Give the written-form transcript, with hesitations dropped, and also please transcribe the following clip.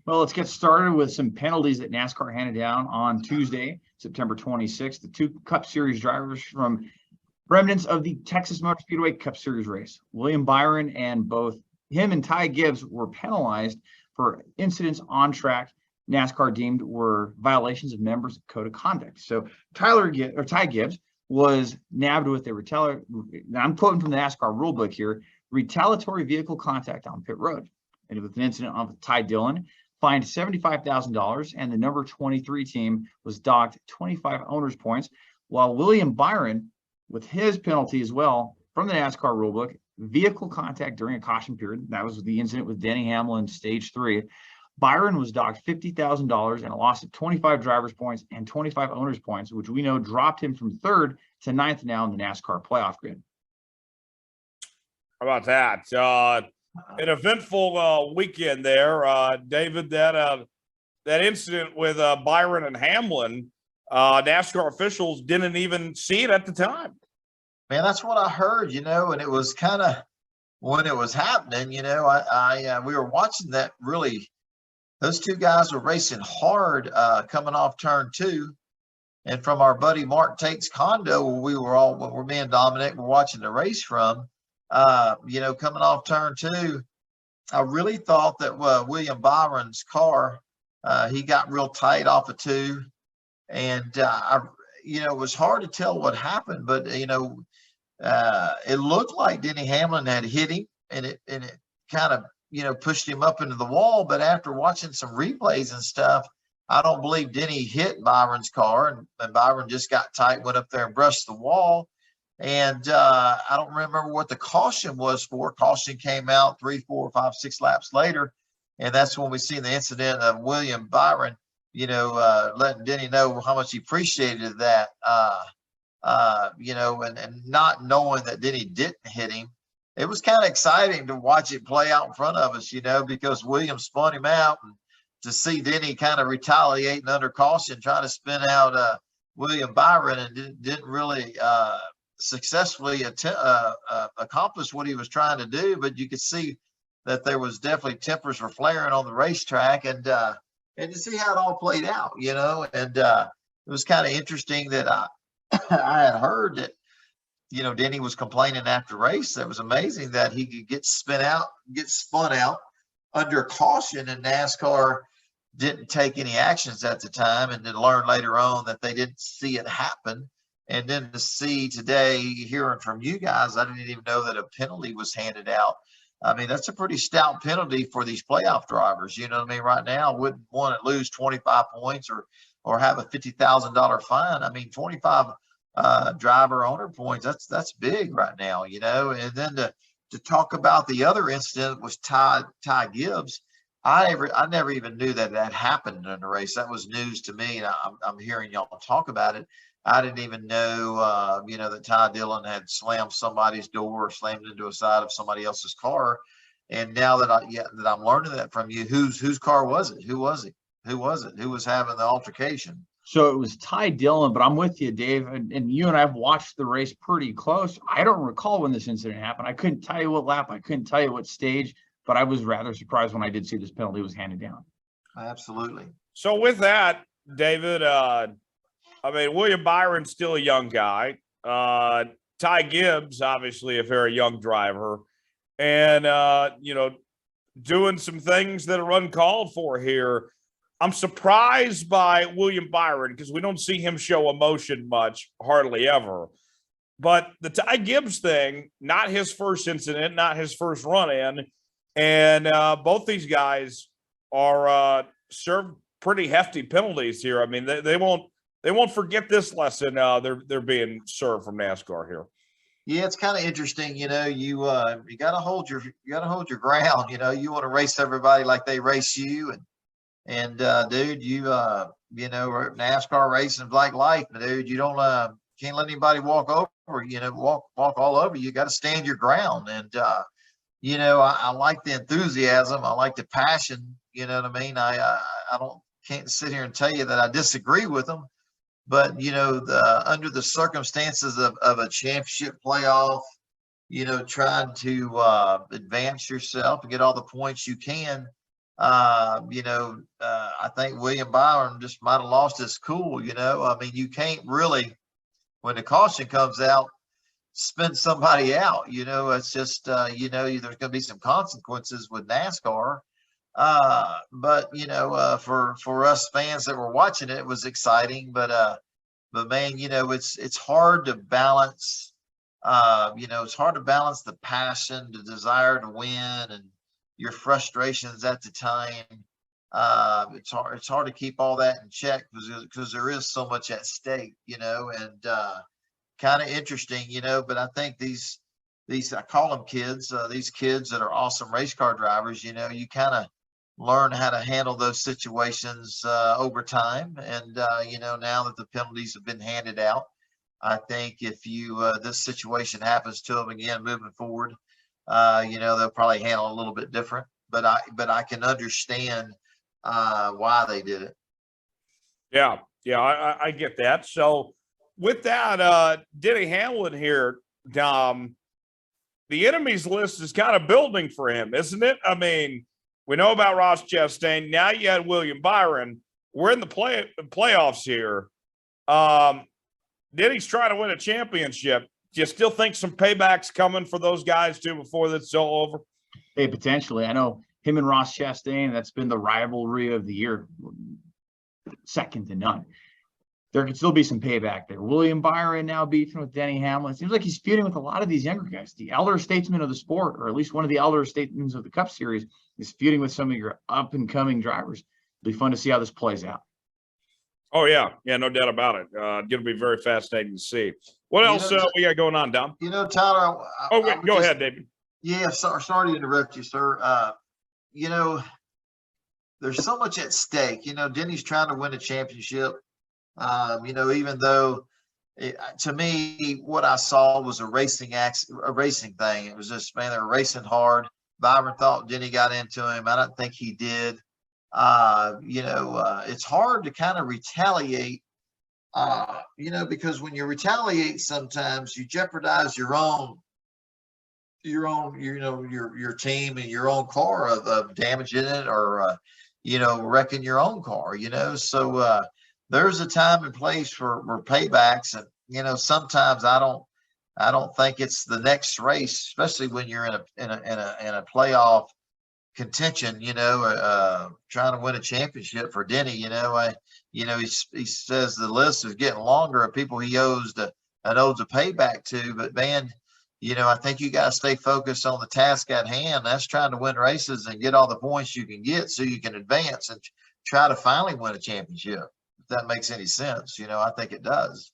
Well, let's get started with some penalties that NASCAR handed down on Tuesday, September 26th. The two Cup Series drivers from remnants of the Texas Motor Speedway Cup Series race, William Byron and both him and Ty Gibbs, were penalized for incidents on track NASCAR deemed were violations of members' code of conduct. So Ty Gibbs was nabbed with I'm quoting from the NASCAR rulebook here, retaliatory vehicle contact on pit road. And with an incident on Ty Dillon, fined $75,000, and the number 23 team was docked 25 owners points, while William Byron, with his penalty as well from the NASCAR rulebook, vehicle contact during a caution period. That was the incident with Denny Hamlin, stage 3. Byron was docked $50,000 and a loss of 25 driver's points and 25 owners points, which we know dropped him from 3rd to 9th now in the NASCAR playoff grid. How about that? An eventful weekend there, David. That incident with Byron and Hamlin, NASCAR officials didn't even see it at the time. Man, that's what I heard, and it was kind of when it was happening, we were watching that really. Those two guys were racing hard coming off turn 2. And from our buddy Mark Tate's condo, where me and Dominic were watching the race from, coming off turn 2, I really thought that William Byron's car, he got real tight off of 2. And, it was hard to tell what happened, but, it looked like Denny Hamlin had hit him, and it kind of, pushed him up into the wall. But after watching some replays and stuff, I don't believe Denny hit Byron's car, and Byron just got tight, went up there and brushed the wall. And I don't remember what the caution was for. Caution came out 3, 4, 5, 6 laps later. And that's when we seen the incident of William Byron, letting Denny know how much he appreciated that, and not knowing that Denny didn't hit him. It was kind of exciting to watch it play out in front of us, because William spun him out, and to see Denny kind of retaliating under caution, trying to spin out William Byron, and didn't really successfully accomplish what he was trying to do. But you could see that there was definitely tempers were flaring on the racetrack, and to see how it all played out, and it was kind of interesting that I had heard that, Denny was complaining after race. That was amazing that he could get spun out under caution, and NASCAR didn't take any actions at the time, and then learn later on that they didn't see it happen. And then to see today, hearing from you guys, I didn't even know that a penalty was handed out. I mean, that's a pretty stout penalty for these playoff drivers. You know what I mean? Right now, wouldn't want to lose 25 points or have a $50,000 fine. I mean, 25 driver owner points, that's big right now, And then to talk about the other incident was Ty Gibbs. I never even knew that happened in the race. That was news to me, and I'm hearing y'all talk about it. I didn't even know, that Ty Dillon had slammed somebody's door, or slammed into a side of somebody else's car. And now that I'm learning that from you, whose car was it? Who was it? Who was having the altercation? So it was Ty Dillon, but I'm with you, Dave. And you and I have watched the race pretty close. I don't recall when this incident happened. I couldn't tell you what lap. I couldn't tell you what stage, but I was rather surprised when I did see this penalty was handed down. Absolutely. So with that, David, William Byron's still a young guy. Ty Gibbs, obviously a very young driver, and, doing some things that are uncalled for here. I'm surprised by William Byron because we don't see him show emotion much, hardly ever. But the Ty Gibbs thing, not his first incident, not his first run-in, and both these guys are served pretty hefty penalties here. I mean, they won't forget this lesson. They're being served from NASCAR here. Yeah, it's kind of interesting. You gotta hold your ground. You want to race everybody like they race you, and dude, NASCAR racing is like life, dude. You don't can't let anybody walk over. Walk all over you. Got to stand your ground, and I like the enthusiasm. I like the passion. You know what I mean? I can't sit here and tell you that I disagree with them, but under the circumstances of a championship playoff, trying to advance yourself and get all the points you can. I think William Byron just might have lost his cool. I mean, you can't really, when the caution comes out, spin somebody out. It's just, there's going to be some consequences with NASCAR. But for us fans that were watching it, it was exciting. But man, it's hard to balance. It's hard to balance the passion, the desire to win, and your frustrations at the time. It's hard to keep all that in check because there is so much at stake, and kind of interesting, but I think these I call them kids, these kids that are awesome race car drivers, you kind of learn how to handle those situations over time. And now that the penalties have been handed out, I think if this situation happens to them again moving forward, they'll probably handle it a little bit different. But I can understand why they did it. Yeah, I get that. So with that, Denny Hamlin here, the enemies list is kind of building for him, isn't it? I mean, we know about Ross Chastain. Now you had William Byron. We're in the playoffs here. Denny's trying to win a championship. Do you still think some payback's coming for those guys too before that's all over? Hey, potentially. I know him and Ross Chastain, that's been the rivalry of the year, second to none. There could still be some payback there. William Byron now beefing with Denny Hamlin. It seems like he's feuding with a lot of these younger guys. The elder statesmen of the sport, or at least one of the elder statesmen of the Cup Series, is feuding with some of your up-and-coming drivers. It'll be fun to see how this plays out. Oh, yeah. Yeah, no doubt about it. Going to be very fascinating to see. What else we got going on, Dom? Tyler. Go ahead, David. Yeah, sorry to interrupt you, sir. There's so much at stake. Denny's trying to win a championship. Even though to me, what I saw was a racing thing. It was just, man, they were racing hard. Byron thought Denny got into him. I don't think he did. It's hard to kind of retaliate, because when you retaliate, sometimes you jeopardize your team and your own car of damaging it or, wrecking your own car, so, there's a time and place for paybacks. And, sometimes I don't think it's the next race, especially when you're in a playoff contention, trying to win a championship for Denny. He says the list is getting longer of people he owes a payback to. But man, I think you got to stay focused on the task at hand. That's trying to win races and get all the points you can get so you can advance and try to finally win a championship. If that makes any sense, I think it does.